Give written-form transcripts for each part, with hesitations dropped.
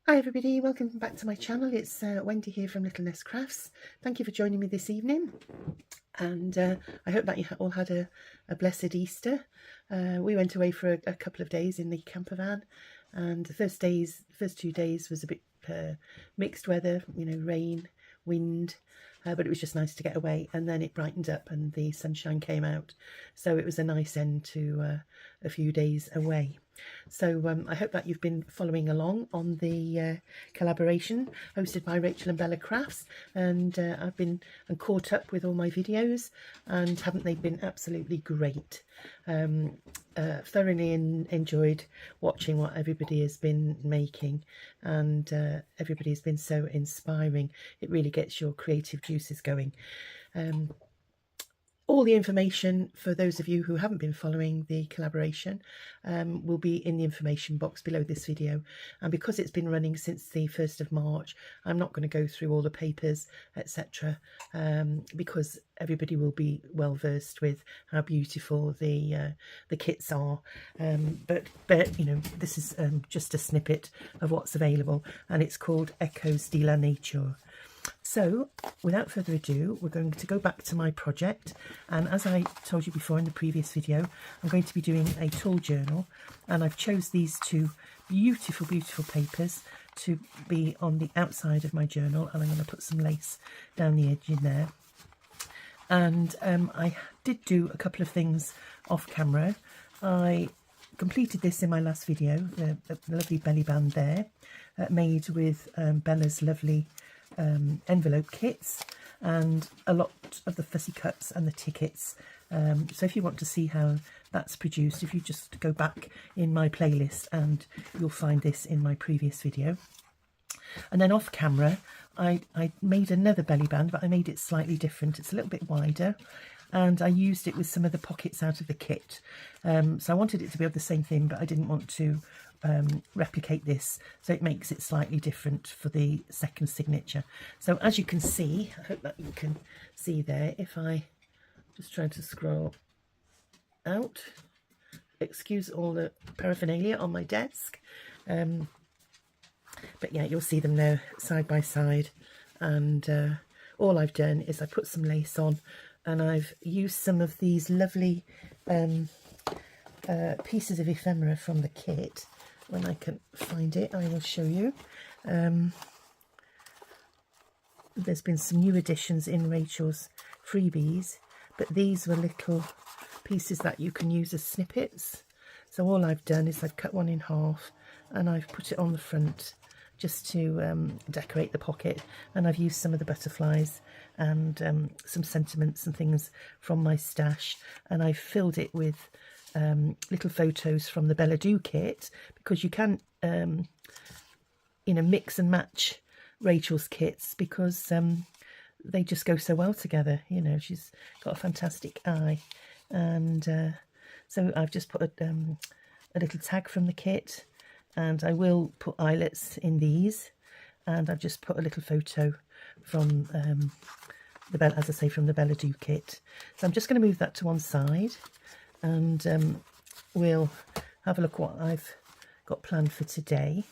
Hi everybody, welcome back to my channel. It's Wendy here from Little Nest Crafts. Thank you for joining me this evening, and I hope that you all had a blessed Easter. We went away for a couple of days in the camper van, and the first 2 days was a bit mixed weather, you know, rain, wind, but it was just nice to get away, and then it brightened up and the sunshine came out, so it was a nice end to a few days away. So I hope that you've been following along on the collaboration hosted by Rachel and Bella Crafts, and I've been caught up with all my videos, and haven't they been absolutely great? Thoroughly enjoyed watching what everybody has been making, and everybody's been so inspiring. It really gets your creative juices going. All the information for those of you who haven't been following the collaboration will be in the information box below this video, and because it's been running since the 1st of March, I'm not going to go through all the papers, etc., because everybody will be well versed with how beautiful the kits are, but you know, this is just a snippet of what's available, and it's called Echoes de la Nature. So without further ado, we're going to go back to my project, and as I told you before in the previous video, I'm going to be doing a tulle journal, and I've chose these two beautiful papers to be on the outside of my journal, and I'm going to put some lace down the edge in there. And I did do a couple of things off camera. I completed this in my last video, the lovely belly band there, made with Bella's lovely envelope kits, and a lot of the fussy cuts and the tickets. So if you want to see how that's produced, if you just go back in my playlist, and you'll find this in my previous video. And then off camera, I made another belly band, but I made it slightly different. It's a little bit wider, and I used it with some of the pockets out of the kit. So I wanted it to be of the same thing, but I didn't want to replicate this, so it makes it slightly different for the second signature. So as you can see, I hope that you can see there, if I just try to scroll out, excuse all the paraphernalia on my desk, but yeah, you'll see them now side by side, and all I've done is I put some lace on, and I've used some of these lovely pieces of ephemera from the kit. When I can find it, I will show you. There's been some new additions in Rachel's Freebies, but these were little pieces that you can use as snippets. So all I've done is I've cut one in half, and I've put it on the front just to decorate the pocket, and I've used some of the butterflies and some sentiments and things from my stash, and I've filled it with little photos from the Billet Doux kit, because you can you know, mix and match Rachel's kits, because they just go so well together. You know, she's got a fantastic eye, and so I've just put a little tag from the kit, and I will put eyelets in these, and I've just put a little photo from the Bella, as I say, from the Billet Doux kit. So I'm just going to move that to one side, and we'll have a look what I've got planned for today.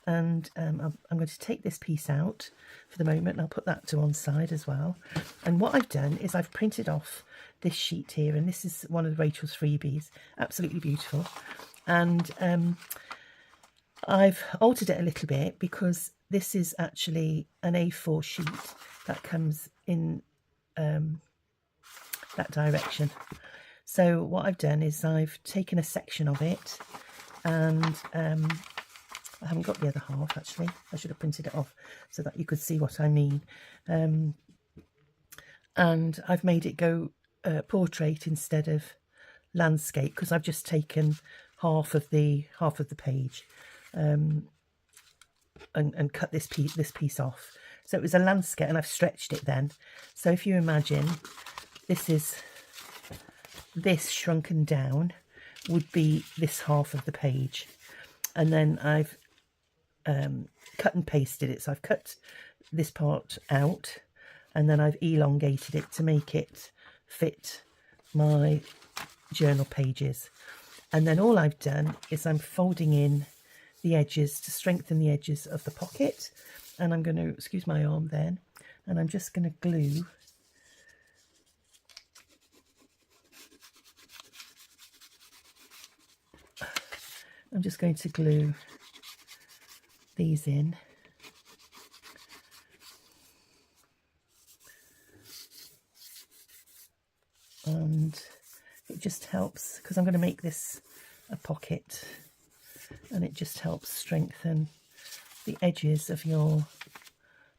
And I'm going to take this piece out for the moment, and I'll put that to one side as well. And what I've done is I've printed off this sheet here, and this is one of Rachel's Freebies, absolutely beautiful. And I've altered it a little bit, because this is actually an A4 sheet that comes in that direction. So what I've done is I've taken a section of it, and I haven't got the other half actually. I should have printed it off so that you could see what I mean. And I've made it go portrait instead of landscape, because I've just taken half of the page and cut this piece off. So it was a landscape, and I've stretched it then. So if you imagine, this shrunken down would be this half of the page, and then I've cut and pasted it. So I've cut this part out, and then I've elongated it to make it fit my journal pages. And then all I've done is I'm folding in the edges, to strengthen the edges of the pocket. And I'm going to, excuse my arm then, and I'm just going to glue these in. And it just helps, because I'm going to make this a pocket, and it just helps strengthen the edges of your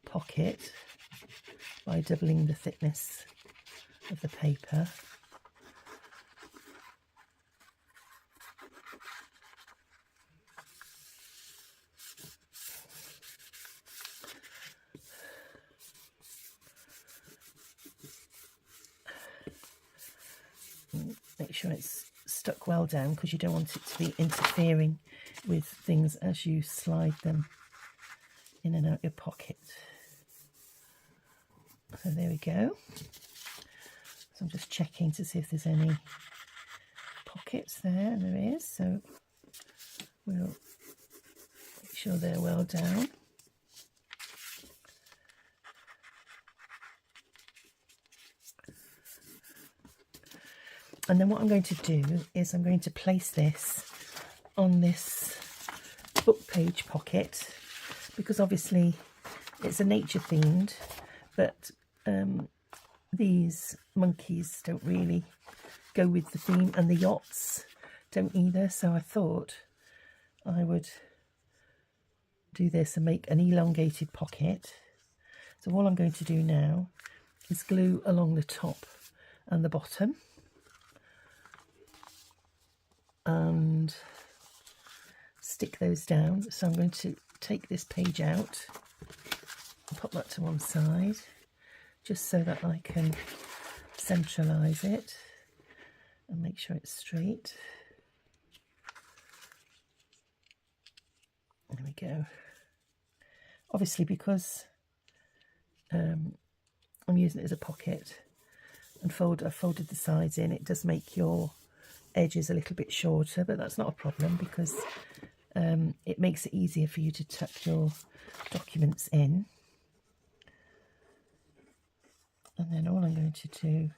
pocket by doubling the thickness of the paper. Make sure it's stuck well down, because you don't want it to be interfering with things as you slide them in and out your pocket. So there we go. So I'm just checking to see if there's any pockets there, and there is, so we'll make sure they're well down. And then what I'm going to do is I'm going to place this on this book page pocket, because obviously it's a nature themed, but these monkeys don't really go with the theme, and the yachts don't either. So I thought I would do this and make an elongated pocket. So all I'm going to do now is glue along the top and the bottom, and stick those down. So I'm going to take this page out and pop that to one side, just so that I can centralise it and make sure it's straight. There we go. Obviously, because I'm using it as a pocket and I've folded the sides in, it does make your edges a little bit shorter, but that's not a problem, because it makes it easier for you to tuck your documents in. And then all I'm going to do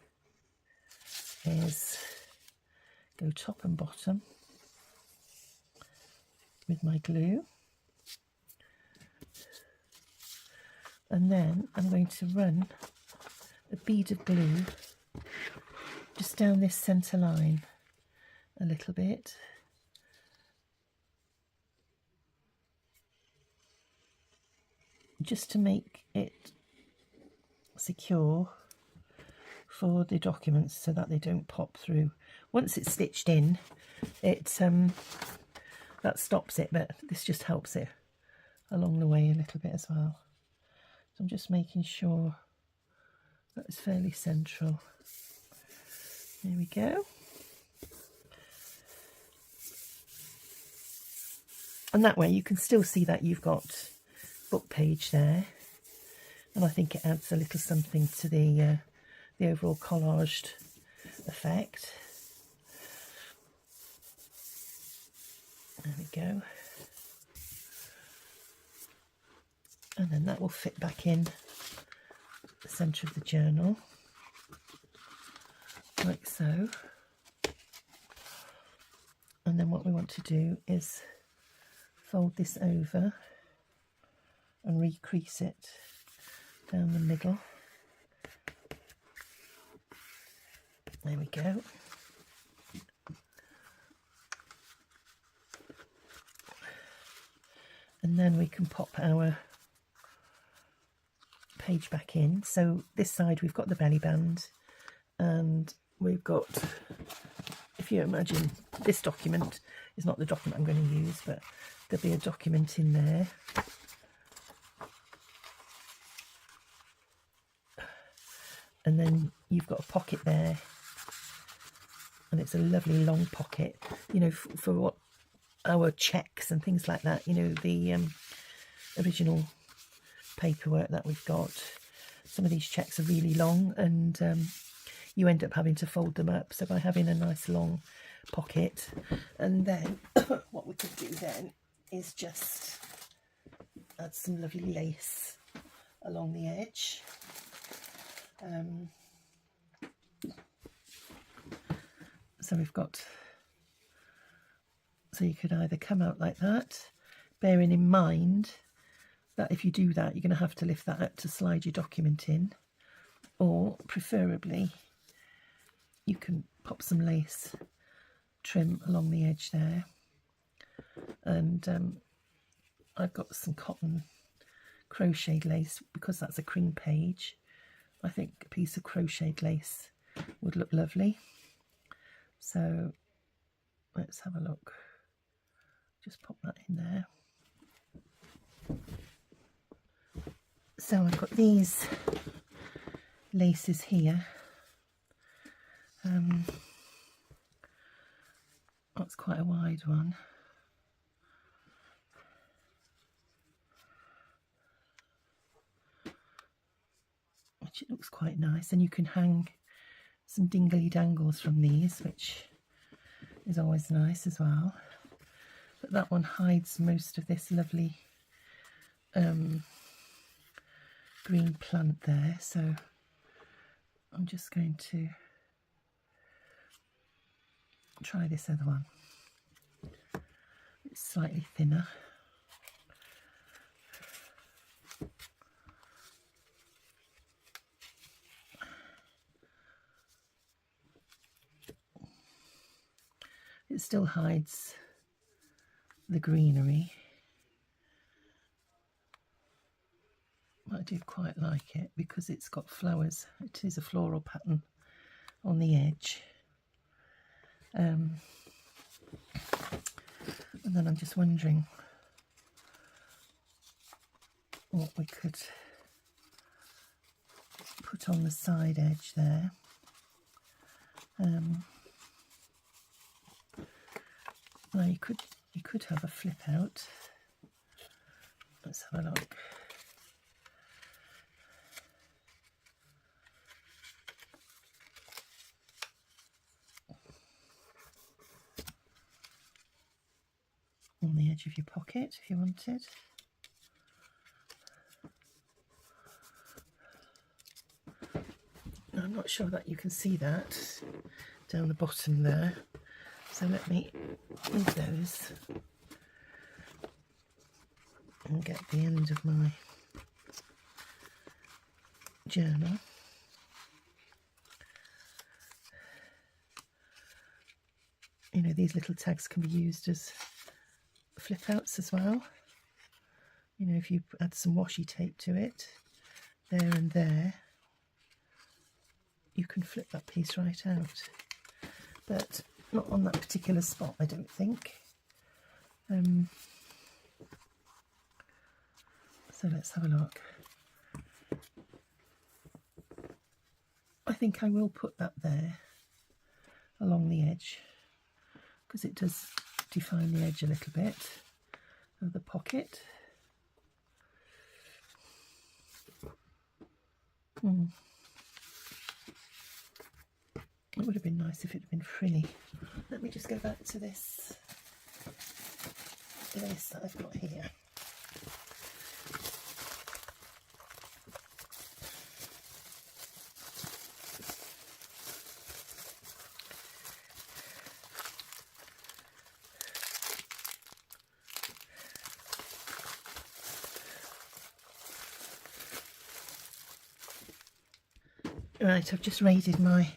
is go top and bottom with my glue, and then I'm going to run a bead of glue just down this centre line a little bit, just to make it secure for the documents, so that they don't pop through. Once it's stitched in, it that stops it, but this just helps it along the way a little bit as well. So I'm just making sure that it's fairly central. There we go. And that way you can still see that you've got book page there, and I think it adds a little something to the overall collaged effect. There we go. And then that will fit back in the centre of the journal, like so. And then what we want to do is fold this over and recrease it down the middle. There we go. And then we can pop our page back in. So this side we've got the belly band, and we've got, if you imagine, this document is not the document I'm going to use, but there'll be a document in there. And then you've got a pocket there, and it's a lovely long pocket, you know, for what our checks and things like that, you know, the original paperwork that we've got. Some of these checks are really long, and you end up having to fold them up. So by having a nice long pocket, and then what we could do then is just add some lovely lace along the edge. So we've got, so you could either come out like that, bearing in mind that if you do that, you're going to have to lift that up to slide your document in, or preferably you can pop some lace trim along the edge there. And I've got some cotton crocheted lace, because that's a cream page. I think a piece of crocheted lace would look lovely. So let's have a look. Just pop that in there. So I've got these laces here. That's quite a wide one. Which it looks quite nice, and you can hang some dingly dangles from these, which is always nice as well. But that one hides most of this lovely green plant there, so I'm just going to try this other one. It's slightly thinner. It still hides the greenery. I do quite like it because it's got flowers. It is a floral pattern on the edge. And then I'm just wondering what we could put on the side edge there. Well, you could have a flip out. Let's have a look. On the edge of your pocket if you wanted. Now, I'm not sure that you can see that down the bottom there, so let me move those and get the end of my journal. You know, these little tags can be used as flip outs as well. You know, if you add some washi tape to it, there and there, you can flip that piece right out. But not on that particular spot, I don't think. So let's have a look. I think I will put that there along the edge, because it does define the edge a little bit of the pocket. It would have been nice if it had been frilly. Let me just go back to this lace that I've got here. Right, I've just raided my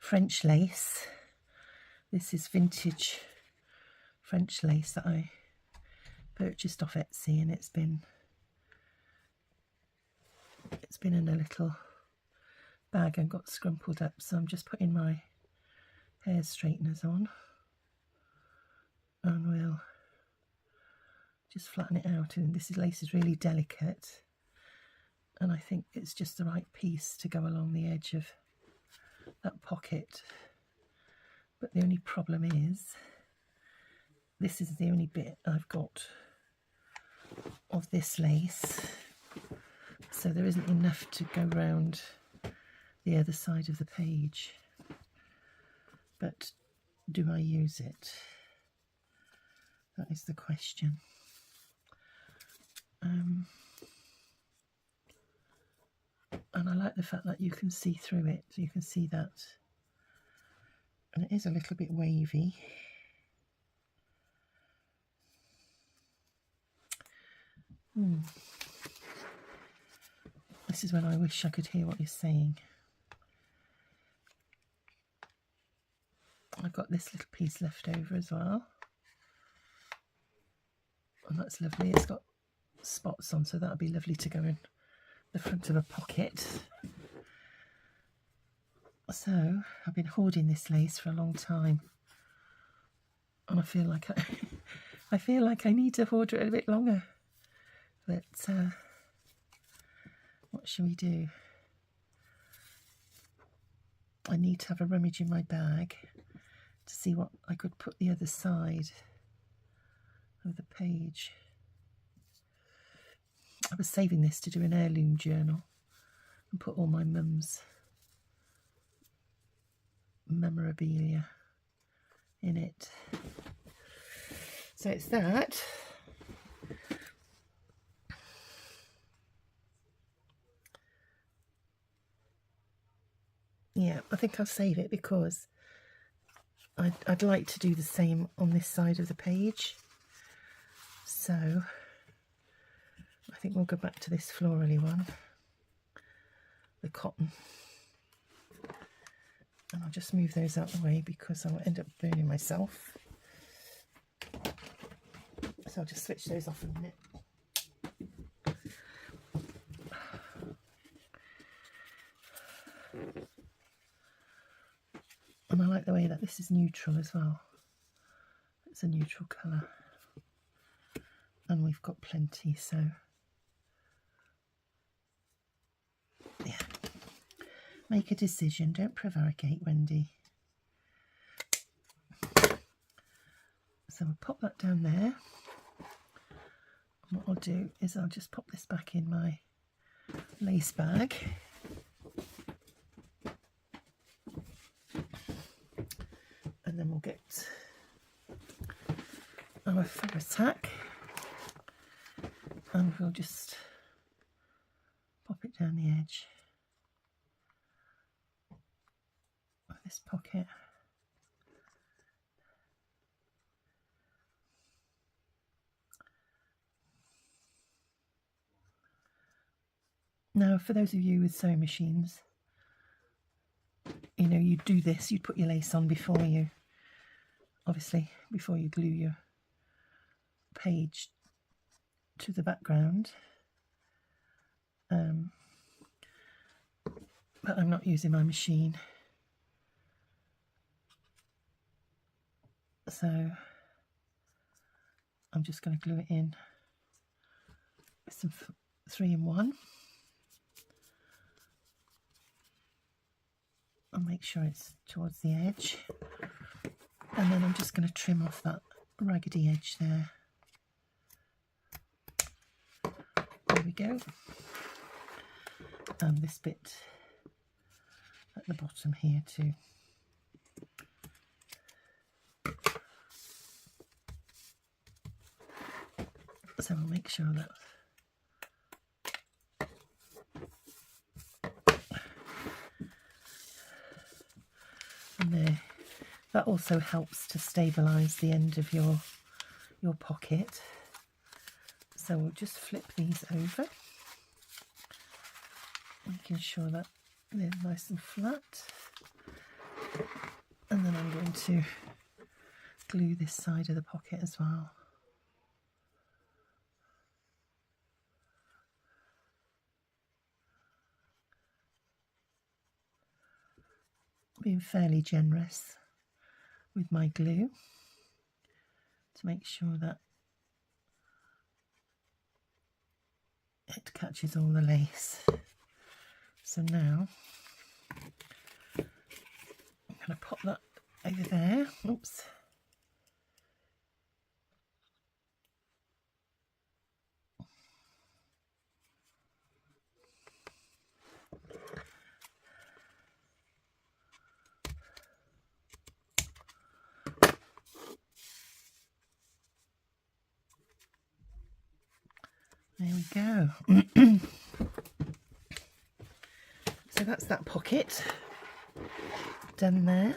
French lace. This is vintage French lace that I purchased off Etsy, and it's been in a little bag and got scrumpled up, so I'm just putting my hair straighteners on and we'll just flatten it out. And this lace is really delicate, and I think it's just the right piece to go along the edge of that pocket. But the only problem is, this is the only bit I've got of this lace, so there isn't enough to go round the other side of the page. But do I use it? That is the question. And I like the fact that you can see through it, so you can see that. And it is a little bit wavy. This is when I wish I could hear what you're saying. I've got this little piece left over as well. And that's lovely. It's got spots on, so that'll be lovely to go in the front of a pocket. So I've been hoarding this lace for a long time, and I feel like I need to hoard it a bit longer. But what shall we do? I need to have a rummage in my bag to see what I could put the other side of the page. I was saving this to do an heirloom journal and put all my mum's memorabilia in it. So it's that. Yeah, I think I'll save it because I'd like to do the same on this side of the page. So I think we'll go back to this florally one, the cotton. And I'll just move those out of the way because I'll end up burning myself. So I'll just switch those off in a minute. And I like the way that this is neutral as well. It's a neutral colour. And we've got plenty, so yeah. Make a decision, don't prevaricate, Wendy. So I'll pop that down there. And what I'll do is I'll just pop this back in my lace bag. And then we'll get our feather tack and we'll just pop it down the edge of this pocket. Now, for those of you with sewing machines, you know, you'd do this, you'd put your lace on before you, obviously, before you glue your page to the background. But I'm not using my machine. So I'm just going to glue it in with some 3-in-1. And make sure it's towards the edge, and then I'm just going to trim off that raggedy edge there. There we go. And this bit at the bottom here too. So I'll make sure that there. That also helps to stabilise the end of your pocket. So we'll just flip these over, making sure that they're nice and flat. And then I'm going to glue this side of the pocket as well. Being fairly generous with my glue to make sure that it catches all the lace. So now I'm going to pop that over there. Oops. There we go. So that's that pocket done there.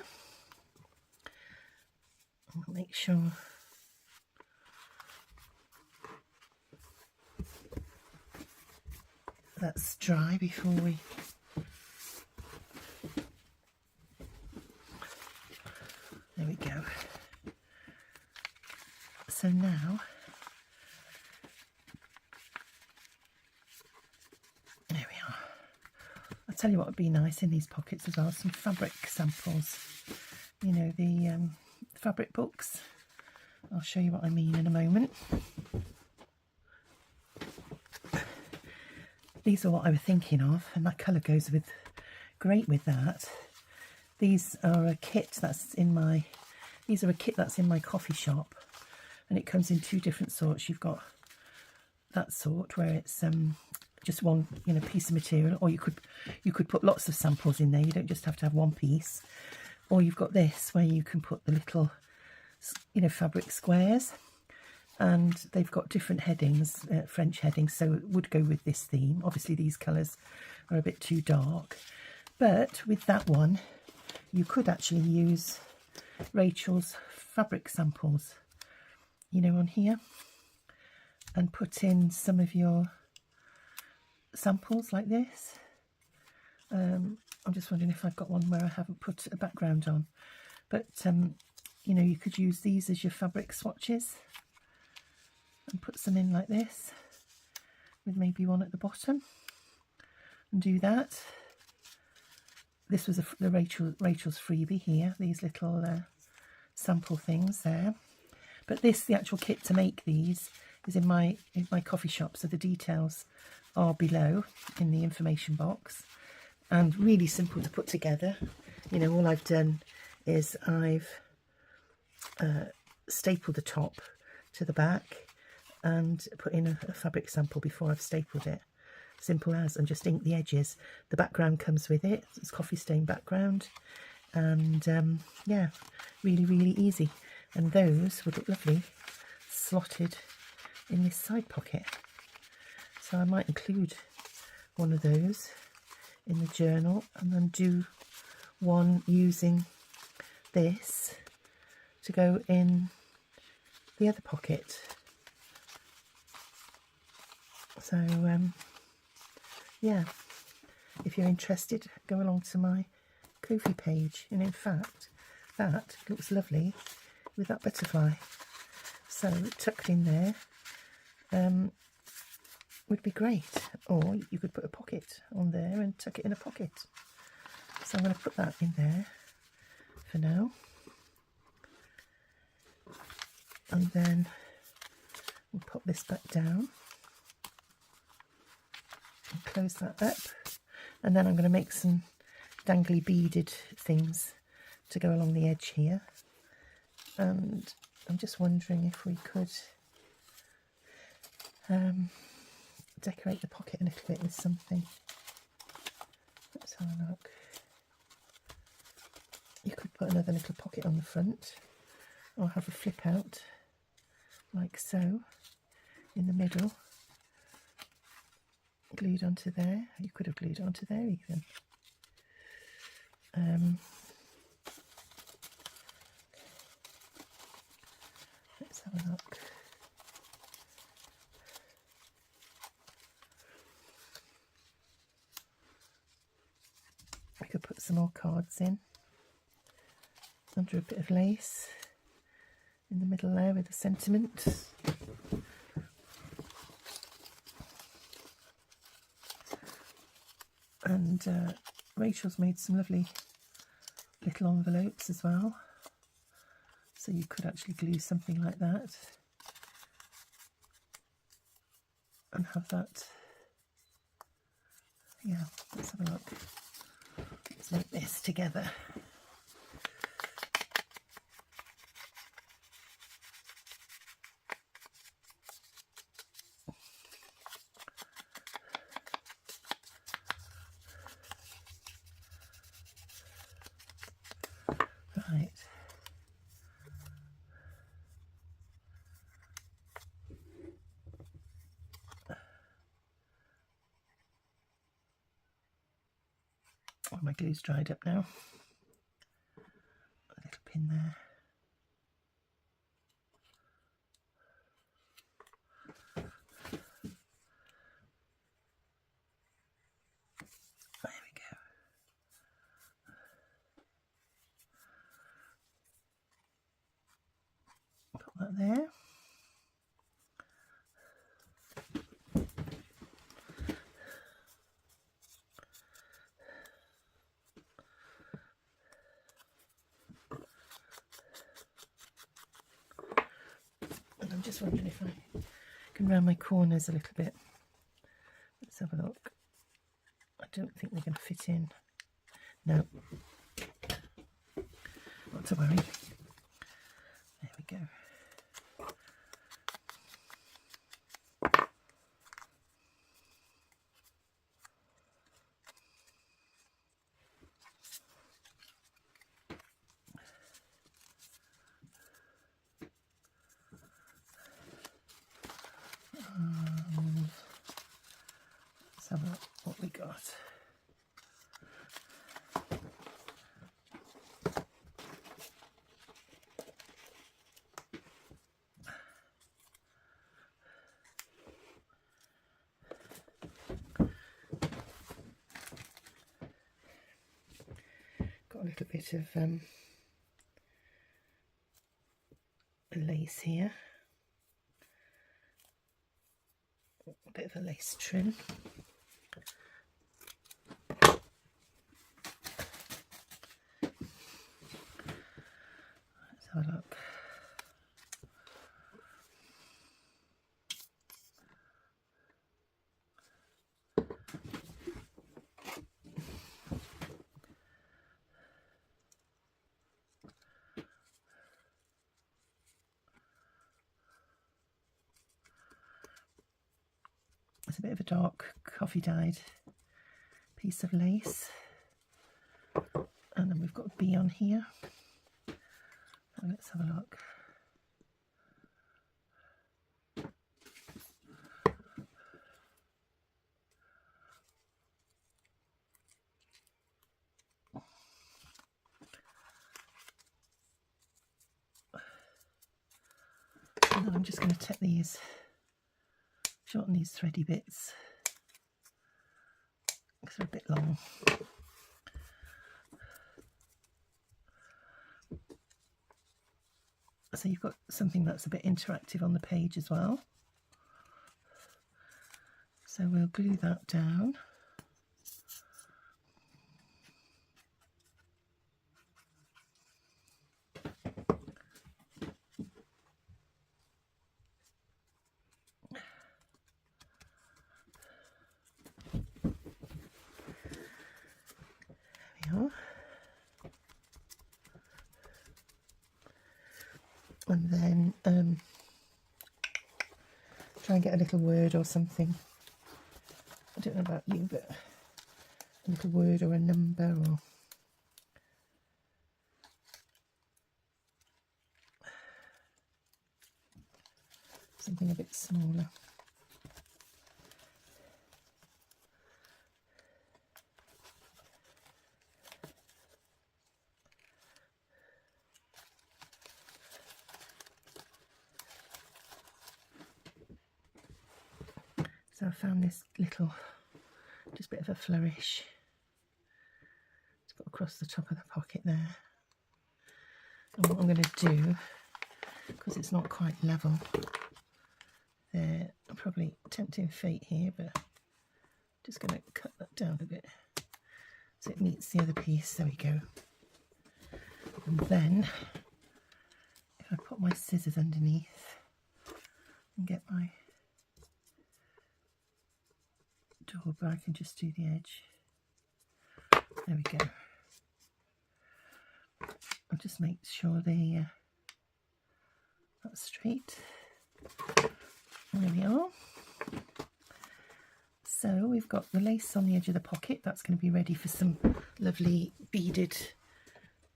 I'll make sure that's dry before we there we go. So now there we are. I'll tell you what would be nice in these pockets as well, some fabric samples, you know, the fabric books. I'll show you what I mean in a moment. These are what I was thinking of, and that colour goes with great with that. These are a kit that's in my KoFi shop, and it comes in two different sorts. You've got that sort where it's just one, you know, piece of material, or you could put lots of samples in there. You don't just have to have one piece. Or you've got this where you can put the little, you know, fabric squares, and they've got different headings, French headings, so it would go with this theme. Obviously these colours are a bit too dark, but with that one you could actually use Rachel's fabric samples, you know, on here, and put in some of your samples like this. I'm just wondering if I've got one where I haven't put a background on, but you know, you could use these as your fabric swatches and put some in like this with maybe one at the bottom and do that. This was the Rachel's freebie here, these little sample things there. But the actual kit to make these is in my KoFi shop, so the details are below in the information box, and really simple to put together. You know, all I've done is I've stapled the top to the back and put in a fabric sample before I've stapled it. Simple as, and just ink the edges. The background comes with it. It's coffee stain background, and yeah, really, really easy. And those would look lovely slotted in this side pocket. So I might include one of those in the journal, and then do one using this to go in the other pocket. So yeah, if you're interested, go along to my KoFi page, and in fact that looks lovely with that butterfly, so tucked in there would be great. Or you could put a pocket on there and tuck it in a pocket. So I'm going to put that in there for now, and then we'll pop this back down and close that up, and then I'm going to make some dangly beaded things to go along the edge here. And I'm just wondering if we could decorate the pocket a little bit with something. Let's have a look. You could put another little pocket on the front, or have a flip out like so in the middle, glued onto there. You could have glued onto there even. Let's have a look. I could put some more cards in under a bit of lace in the middle there with a sentiment. And Rachel's made some lovely little envelopes as well, so you could actually glue something like that and have that. Yeah, let's have a look. Let's make this together. Right. Oh, my glue's dried up now. A little pin there. There we go. Put that there. And I'm just wondering if I can round my corners a little bit. Let's have a look. I don't think they're going to fit in. No. Not to worry. There we go. Let's have a look what we got. Got a little bit of lace here. A bit of a lace trim. Let's have a look. It's a bit of a dark coffee dyed piece of lace, and then we've got a bee on here. And let's have a look. And then I'm just going to take these, shorten these thready bits because they're a bit long. So you've got something that's a bit interactive on the page as well. So we'll glue that down. There we are. And then try and get a little word or something. I don't know about you, but a little word or a number or something a bit smaller. So I found this little, just a bit of a flourish to put across the top of the pocket there. And what I'm going to do, because it's not quite level, there, I'm probably tempting fate here, but I'm just going to cut that down a bit so it meets the other piece. There we go. And then, if I put my scissors underneath and get my door back and just do the edge. There we go. I'll just make sure that's straight. There we are. So we've got the lace on the edge of the pocket. That's going to be ready for some lovely beaded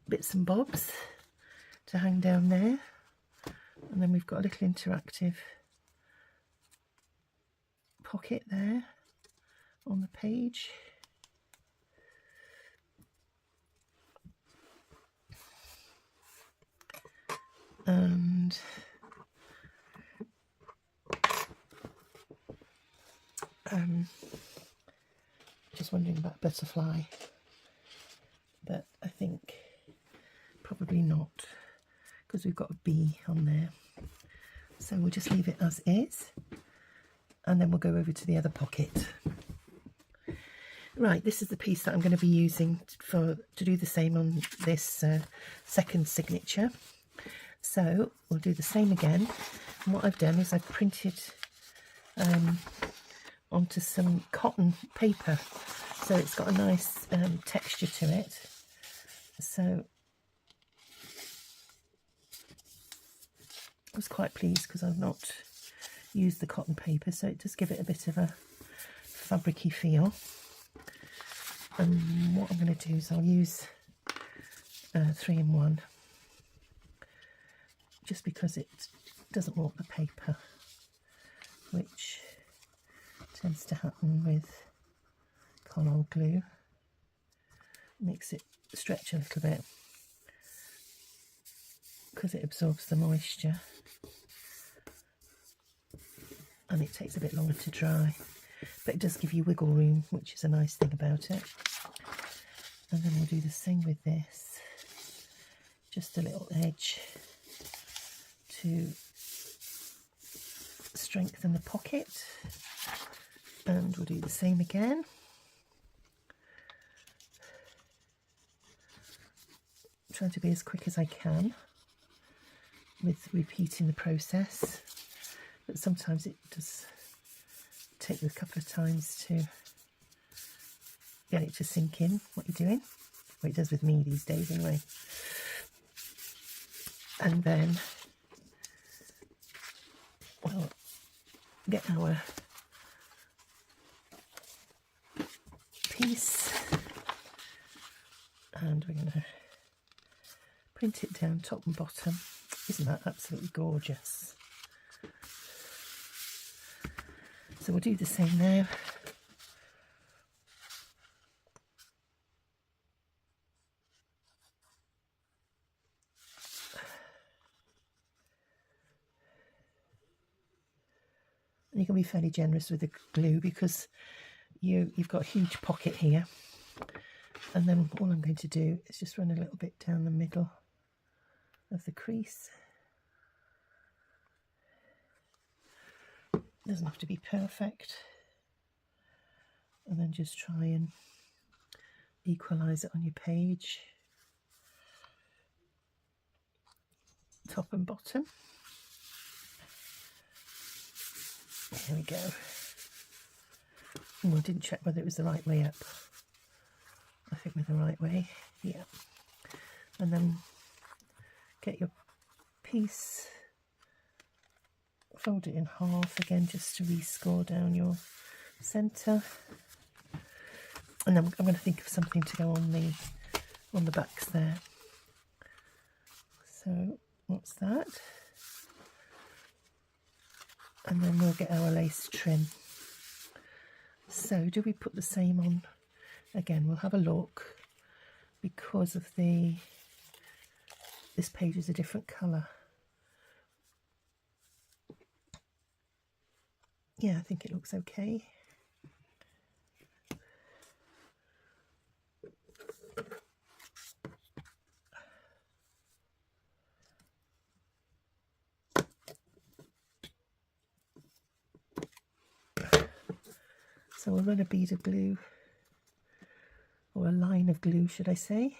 bits and bobs to hang down there. And then we've got a little interactive pocket there on the page. And just wondering about butterfly, but I think probably not, because we've got a bee on there. So we'll just leave it as is, and then we'll go over to the other pocket. Right, this is the piece that I'm going to be using to do the same on this second signature. So we'll do the same again. And what I've done is I've printed onto some cotton paper, so it's got a nice texture to it. So I was quite pleased because I've not used the cotton paper, so it does give it a bit of a fabric-y feel. And what I'm going to do is I'll use 3-in-1, just because it doesn't want the paper, which tends to happen with Collol glue. Makes it stretch a little bit because it absorbs the moisture, and it takes a bit longer to dry, but it does give you wiggle room, which is a nice thing about it. And then we'll do the same with this, just a little edge to strengthen the pocket, and we'll do the same again. Trying to be as quick as I can with repeating the process, but sometimes it does take a couple of times to get it to sink in what you're doing. Well, it does with me these days anyway. And then we'll get our piece, and we're going to print it down top and bottom. Isn't that absolutely gorgeous? So we'll do the same now. And you can be fairly generous with the glue because you've got a huge pocket here. And then all I'm going to do is just run a little bit down the middle of the crease. Doesn't have to be perfect. And then just try and equalise it on your page, top and bottom. There we go. Oh, I didn't check whether it was the right way up. I think we're the right way, yeah. And then get your piece, fold it in half again just to rescore down your centre. And then I'm going to think of something to go on the backs there. So what's that? And then we'll get our lace trim. So do we put the same on again? We'll have a look, because of this page is a different colour. Yeah, I think it looks okay. So we'll run a bead of glue, or a line of glue, should I say.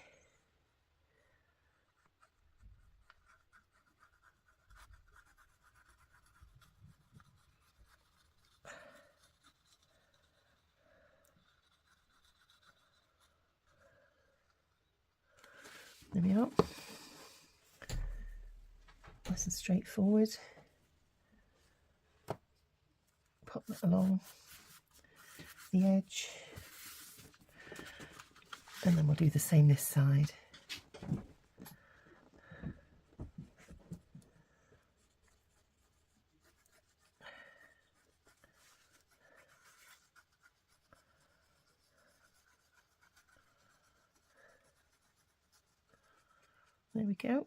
There we are. Nice and straightforward. Pop that along the edge, and then we'll do the same this side. There we go.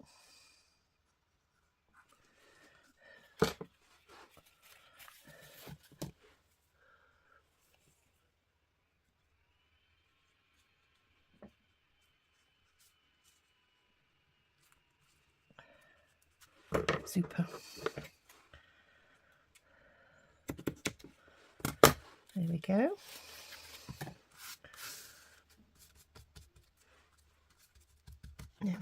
Super. There we go. There we are.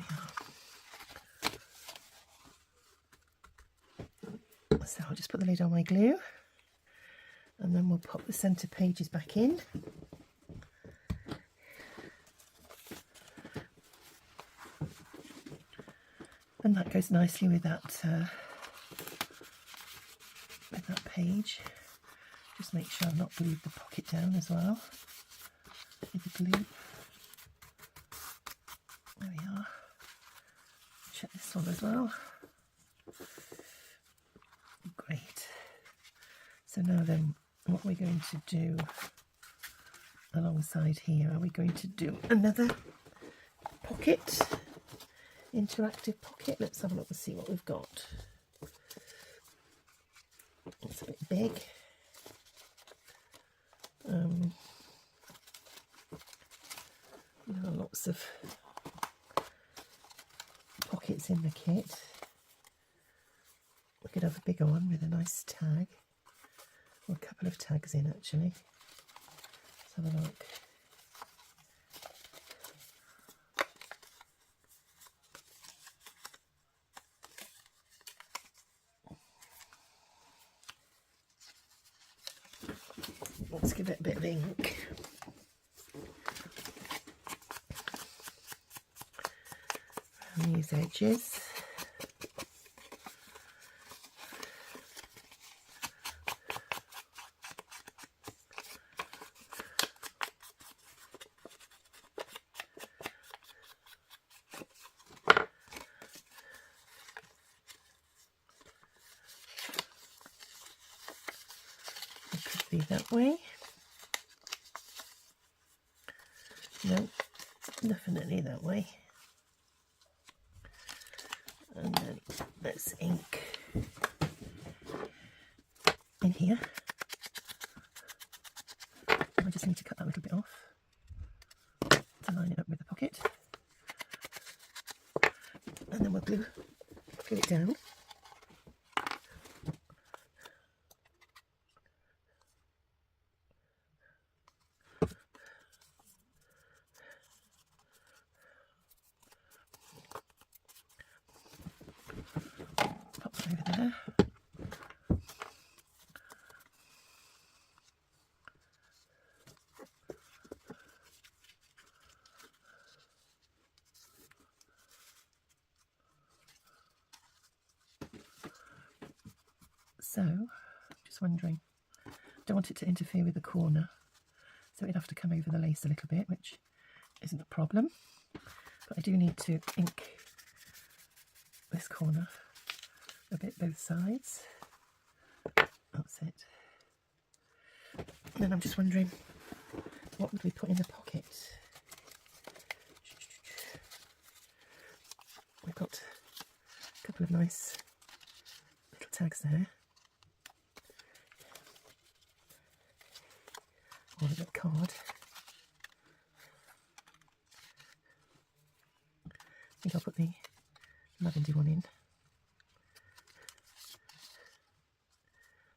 So I'll just put the lid on my glue, and then we'll pop the centre pages back in. And that goes nicely with that page. Just make sure I've not glued the pocket down as well with the glue. There we are. Check this one as well. Great. So now then, what we're going to do alongside here, are we going to do another pocket, interactive pocket? Let's have a look and see what we've got. It's a bit big. There are lots of pockets in the kit. We could have a bigger one with a nice tag, or a couple of tags in actually. Let's have a look. Let's give it a bit of ink. Around these edges. It could be that way. No, definitely that way. And then let's ink in here. I just need to cut that little bit off to line it up with the pocket. And then we'll glue it down. Over there. So, just wondering, don't want it to interfere with the corner, so it'd have to come over the lace a little bit, which isn't a problem, but I do need to ink this corner a bit both sides. That's it. And then I'm just wondering, what would we put in the pocket? We've got a couple of nice little tags there. Or a little card. I think I'll put the lavender one in.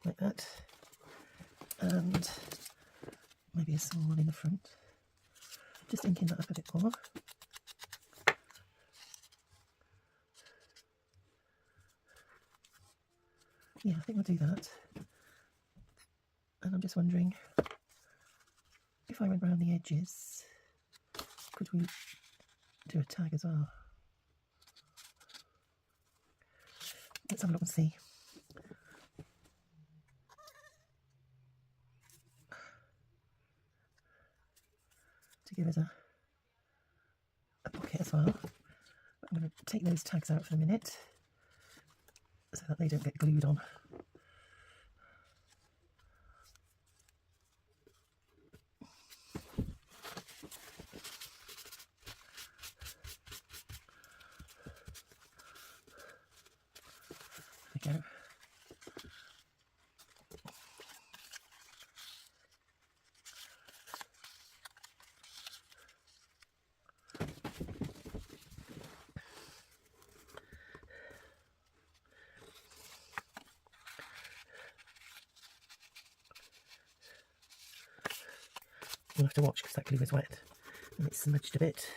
Like that, and maybe a small one in the front. Just inking that up a bit more. Yeah, I think we'll do that. And I'm just wondering, if I went round the edges, could we do a tag as well? Let's have a look and see. To give us a pocket as well. I'm going to take those tags out for a minute so that they don't get glued on. There we go. You'll have to watch because that glue is wet and it's smudged a bit.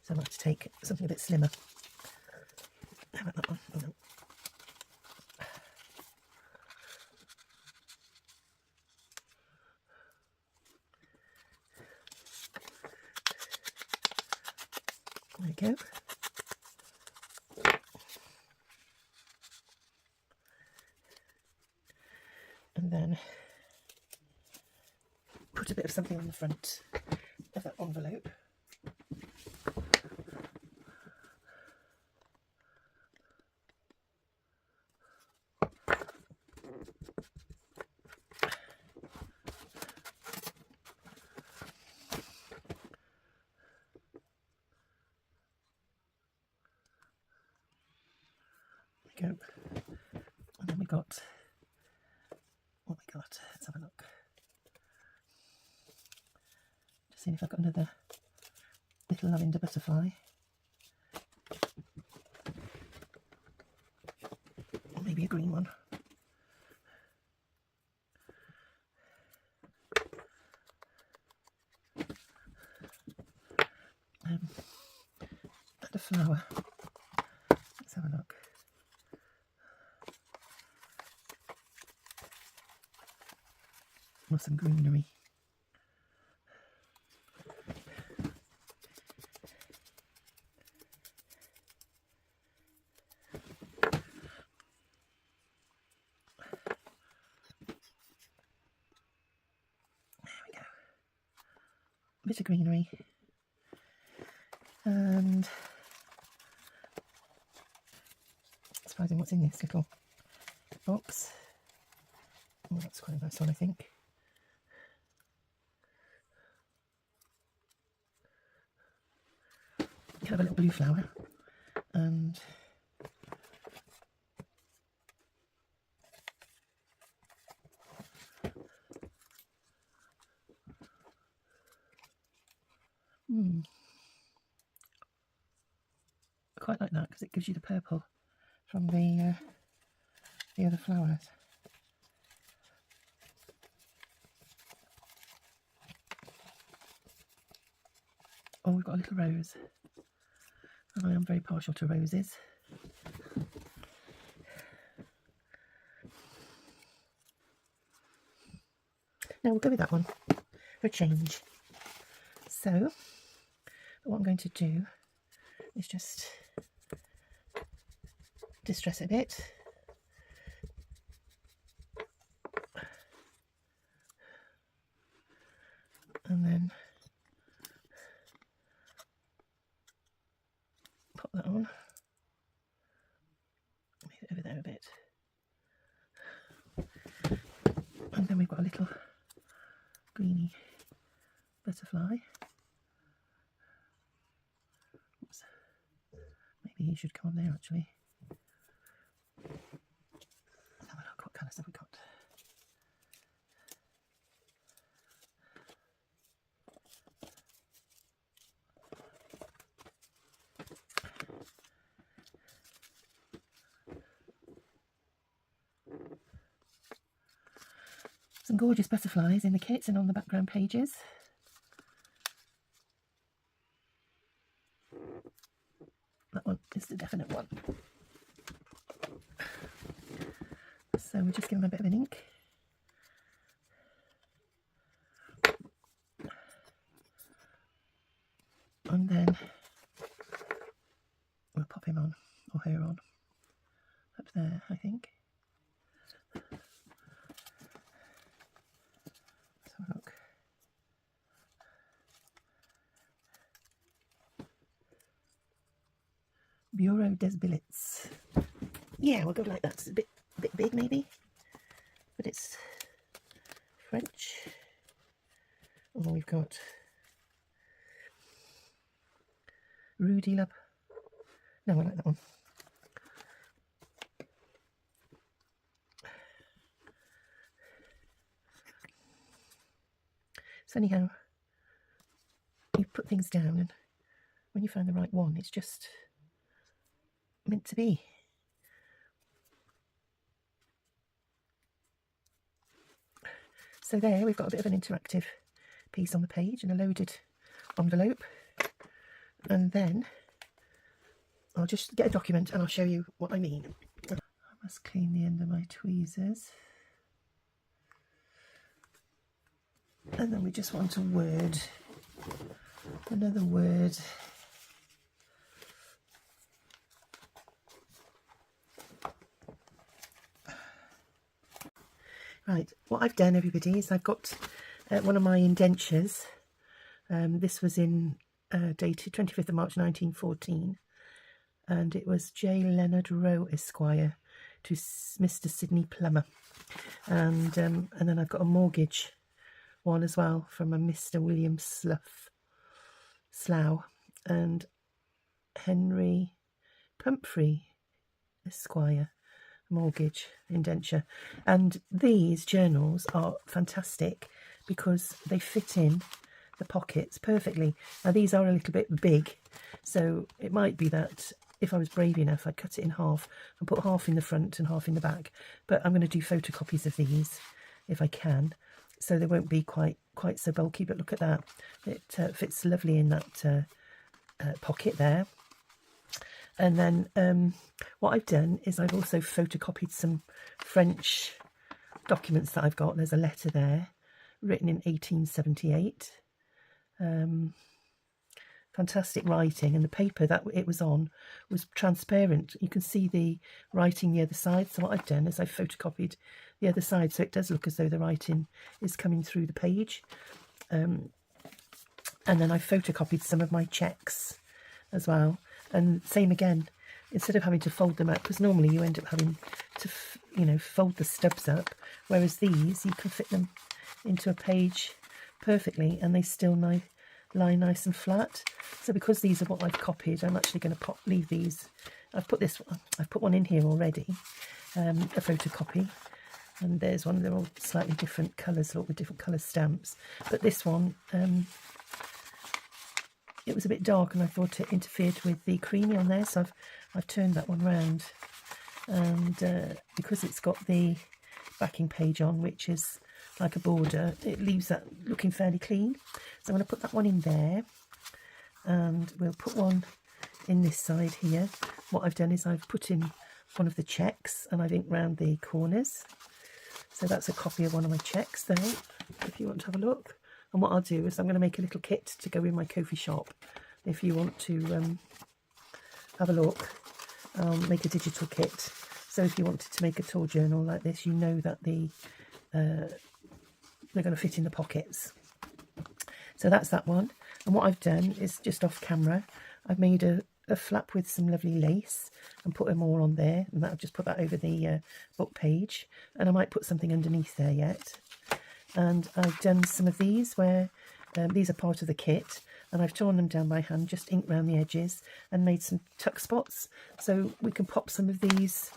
So I like to take something a bit slimmer. How about that one? Oh, no. There we go. And then put a bit of something on the front of that envelope. There we go. And then we got what we got. Let's have a look. Just seeing if I've got another little lavender butterfly. Or maybe a green one. And a flower. Let's have a look. Or some greenery. Bit of greenery, and surprising what's in this little box. Oh, that's quite a nice one, I think. You have a little blue flower, and I quite like that because it gives you the purple from the other flowers. Oh, we've got a little rose, and I am very partial to roses. Now we'll go with that one for a change. So what I'm going to do is just distress it a bit. And then pop that on. Move it over there a bit. And then we've got a little greeny butterfly. Oops. Maybe he should come on there actually. Let's have a look, what colours have we got? Some gorgeous butterflies in the kits and on the background pages. That one is the definite one. So we'll just give them a bit of an ink. And then we'll pop him on, or her on, up there, I think. Let's have a look. Bureau des Billets. Yeah, we'll go like that. It's a bit big maybe, but it's French. Oh, we've got Rue de la... No, I like that one. So anyhow, you put things down, and when you find the right one, it's just meant to be. So there we've got a bit of an interactive piece on the page in a loaded envelope, and then I'll just get a document and I'll show you what I mean. I must clean the end of my tweezers. And then we just want a word, another word. Right, what I've done, everybody, is I've got one of my indentures. This was dated 25th of March 1914, and it was J. Leonard Rowe, Esquire, to Mr. Sidney Plummer. And then I've got a mortgage one as well from a Mr. William Slough, and Henry Pumphrey, Esquire, mortgage indenture. And these journals are fantastic because they fit in the pockets perfectly. Now these are a little bit big, so it might be that if I was brave enough I'd cut it in half and put half in the front and half in the back, but I'm going to do photocopies of these if I can, so they won't be quite so bulky. But look at that, it fits lovely in that pocket there. And then what I've done is I've also photocopied some French documents that I've got. There's a letter there written in 1878. Fantastic writing, and the paper that it was on was transparent. You can see the writing the other side. So what I've done is I've photocopied the other side, so it does look as though the writing is coming through the page. And then I photocopied some of my checks as well. And same again, instead of having to fold them up, because normally you end up having to, fold the stubs up, whereas these, you can fit them into a page perfectly and they still lie nice and flat. So because these are what I've copied, I'm actually going to leave these. I've put one in here already, a photocopy, and there's one. They're all slightly different colours, with different colour stamps. But this one, it was a bit dark and I thought it interfered with the creamy on there, so I've turned that one round. And because it's got the backing page on, which is like a border, it leaves that looking fairly clean. So I'm going to put that one in there, and we'll put one in this side here. What I've done is I've put in one of the checks and I've inked round the corners. So that's a copy of one of my checks there, if you want to have a look. And what I'll do is I'm going to make a little kit to go in my KoFi shop. If you want to have a look, I'll make a digital kit. So if you wanted to make a tour journal like this, you know that they're going to fit in the pockets. So that's that one. And what I've done is, just off camera, I've made a flap with some lovely lace and put them all on there. And I'll just put that over the book page. And I might put something underneath there yet. And I've done some of these where these are part of the kit, and I've torn them down by hand, just inked around the edges and made some tuck spots so we can pop some of these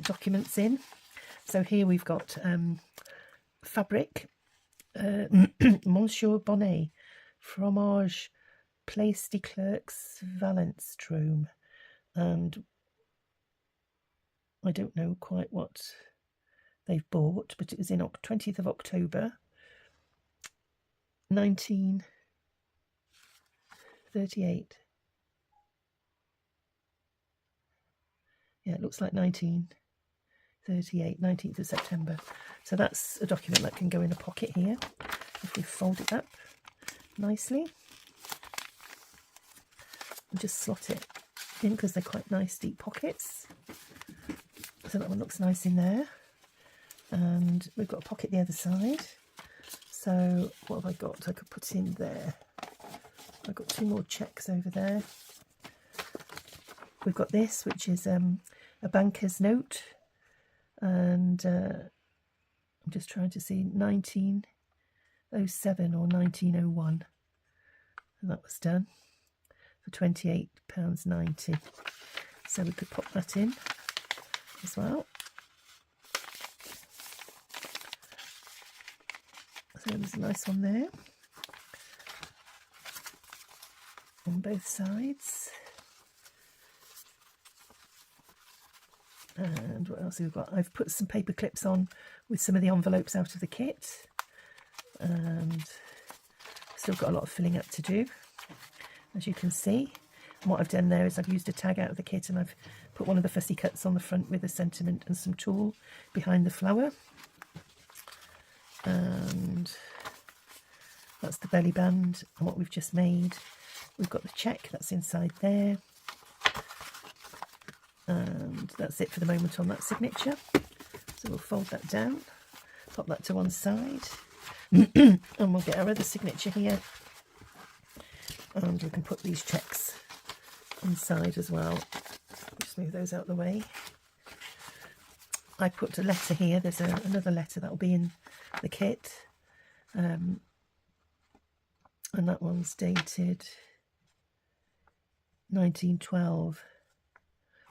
documents in. So here we've got fabric, Monsieur Bonnet, fromage, Place de Clercs, Valenstrom, and I don't know quite what they've bought, but it was in 20th of October 1938. Yeah, it looks like 1938, 19th of September. So that's a document that can go in a pocket here if we fold it up nicely and just slot it in, because they're quite nice deep pockets. So that one looks nice in there. And we've got a pocket the other side. So what have I got? I could put in there. I've got two more checks over there. We've got this, which is a banker's note. And I'm just trying to see, 1907 or 1901. And that was done for £28.90. So we could pop that in as well. So there's a nice one there on both sides. And what else have we got? I've put some paper clips on with some of the envelopes out of the kit. And Still got a lot of filling up to do, as you can see. And what I've done there is I've used a tag out of the kit and I've put one of the fussy cuts on the front with a sentiment and some tulle behind the flower. And that's the belly band and what we've just made. We've got the check that's inside there. And that's it for the moment on that signature. So we'll fold that down, pop that to one side, and we'll get our other signature here. And we can put these checks inside as well. Just move those out of the way. I put a letter here. There's another letter that will be in the kit. And that one's dated 1912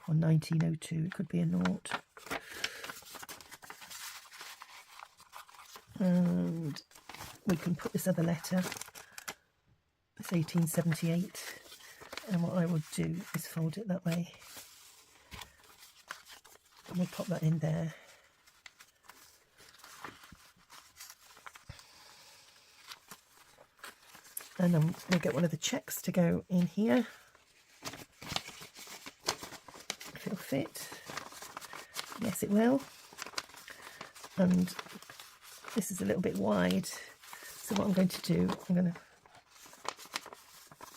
or 1902. It could be a nought. And we can put this other letter. It's 1878. And what I will do is fold it that way. And we'll pop that in there. And then we'll get one of the checks to go in here. If it'll fit. Yes, it will. And this is a little bit wide. So what I'm going to do, I'm going to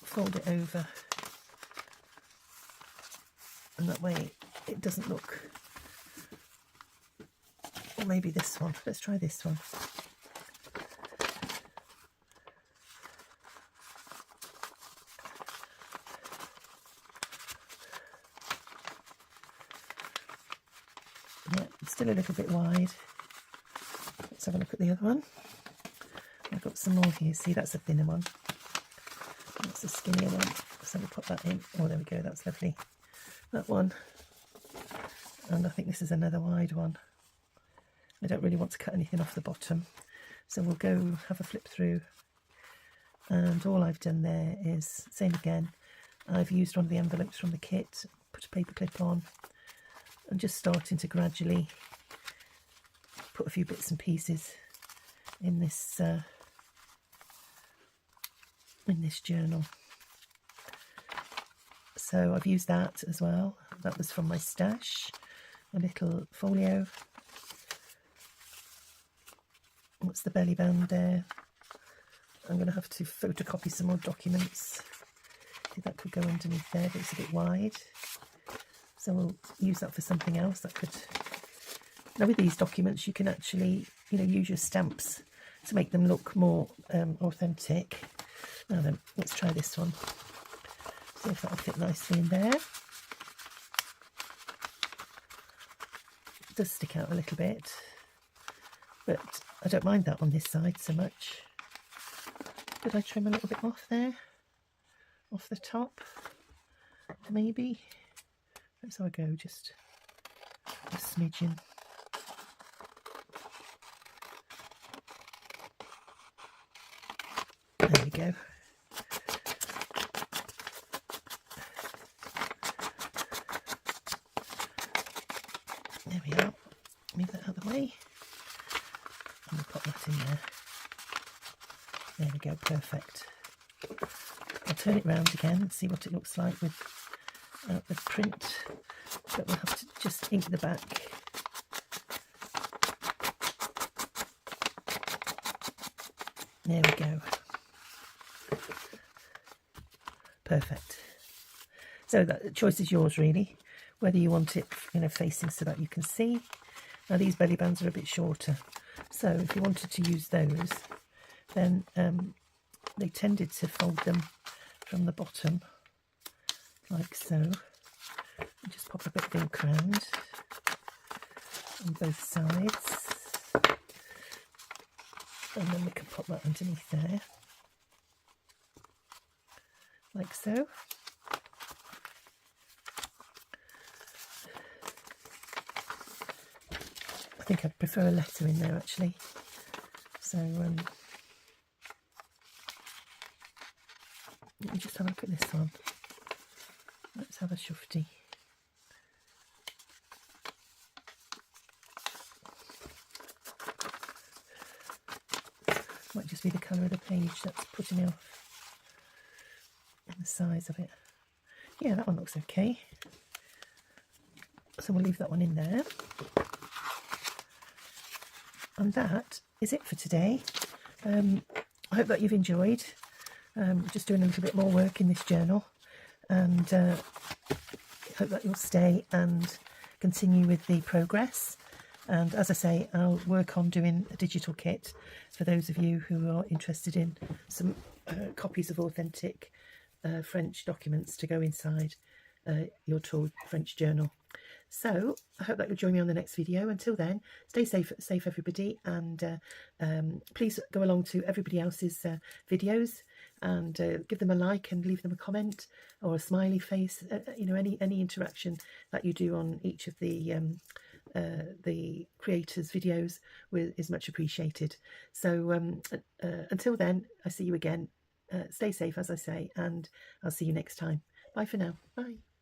fold it over. And that way it doesn't look... Or maybe this one. Let's try this one. Yeah, it's still a little bit wide. Let's have a look at the other one. I've got some more here. See, that's a thinner one. That's a skinnier one. So we'll put that in. Oh, there we go. That's lovely. That one. And I think this is another wide one. I don't really want to cut anything off the bottom. So we'll go have a flip through. And all I've done there is, same again, I've used one of the envelopes from the kit, put a paper clip on, and just starting to gradually put a few bits and pieces in this journal. So I've used that as well. That was from my stash, a little folio. What's the belly band there? I'm going to have to photocopy some more documents. I think that could go underneath there, but it's a bit wide. So we'll use that for something else. That could. Now with these documents, you can actually, use your stamps to make them look more authentic. Now then, let's try this one. See if that'll fit nicely in there. It does stick out a little bit, but I don't mind that on this side so much. Could I trim a little bit off there? Off the top? Maybe? That's how I go, just a smidgen. There we go. There we are. Move that out of the way. And we'll pop that in there. There we go, perfect. I'll turn it round again and see what it looks like with the print. But we'll have to just ink the back. There we go. Perfect. So the choice is yours really, whether you want it facing so that you can see. Now these belly bands are a bit shorter, so if you wanted to use those, then they tended to fold them from the bottom like so. And just pop a bit of ink around on both sides, and then we can pop that underneath there like so. I think I'd prefer a letter in there actually. So let me just have a look at this one. Let's have a shufty. Might just be the colour of the page that's putting me off, and the size of it. Yeah, that one looks okay. So we'll leave that one in there. And that is it for today. I hope that you've enjoyed. Just doing a little bit more work in this journal, and hope that you'll stay and continue with the progress. And as I say, I'll work on doing a digital kit for those of you who are interested in some copies of authentic French documents to go inside your tour French journal. So I hope that you'll join me on the next video. Until then, stay safe everybody, and please go along to everybody else's videos and give them a like and leave them a comment or a smiley face. You know, any interaction that you do on each of the creators' videos is much appreciated. So until then, I see you again. Stay safe, as I say, and I'll see you next time. Bye for now. Bye.